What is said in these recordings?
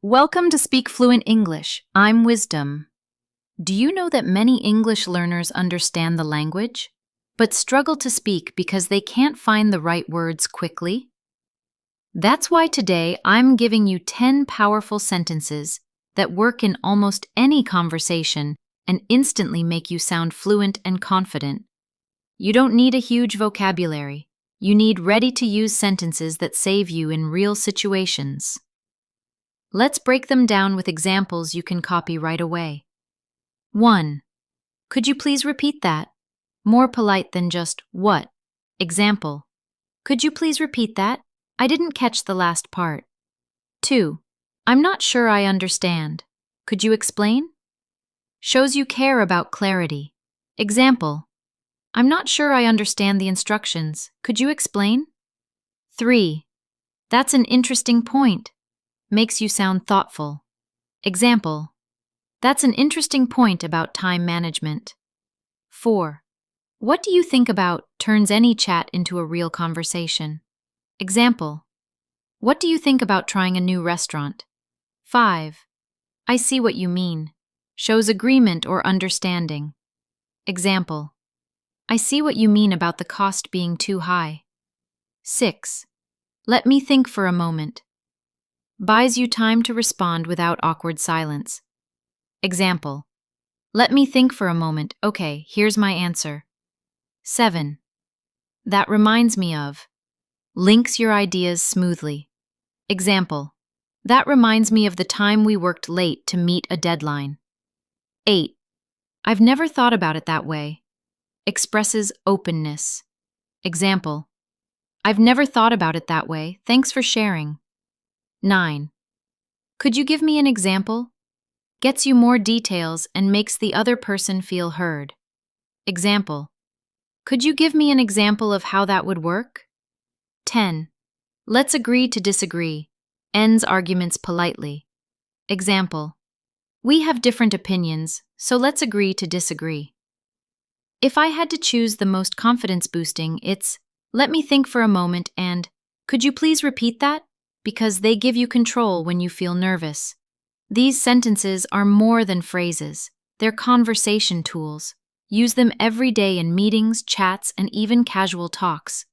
Welcome to Speak Fluent English. I'm Wisdom. Do you know that many English learners understand the language, but struggle to speak because they can't find the right words quickly? That's why today I'm giving you 10 powerful sentences that work in almost any conversation and instantly make you sound fluent and confident. You don't need a huge vocabulary. You need ready-to-use sentences that save you in real situations. Let's break them down with examples you can copy right away. 1. Could you please repeat that? More polite than just what. Example. Could you please repeat that? I didn't catch the last part. 2. I'm not sure I understand. Could you explain? Shows you care about clarity. Example. I'm not sure I understand the instructions. Could you explain? 3. That's an interesting point. Makes you sound thoughtful. Example. That's an interesting point about time management. 4. What do you think about turns any chat into a real conversation? Example. What do you think about trying a new restaurant? 5. I see what you mean. Shows agreement or understanding. Example. I see what you mean about the cost being too high. 6. Let me think for a moment. Buys you time to respond without awkward silence. Example. Let me think for a moment. Okay, here's my answer. 7. That reminds me of. Links your ideas smoothly. Example. That reminds me of the time we worked late to meet a deadline. 8. I've never thought about it that way. Expresses openness. Example. I've never thought about it that way. Thanks for sharing. 9. Could you give me an example? Gets you more details and makes the other person feel heard. Example. Could you give me an example of how that would work? 10. Let's agree to disagree. Ends arguments politely. Example. We have different opinions, so let's agree to disagree. If I had to choose the most confidence-boosting, it's, let me think for a moment and, could you please repeat that? Because they give you control when you feel nervous. These sentences are more than phrases. They're conversation tools. Use them every day in meetings, chats, and even casual talks.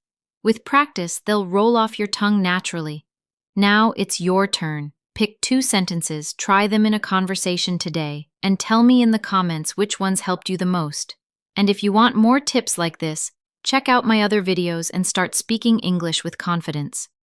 With practice, they'll roll off your tongue naturally. Now it's your turn. Pick 2 sentences, try them in a conversation today, and tell me in the comments which ones helped you the most. And if you want more tips like this, check out my other videos and start speaking English with confidence.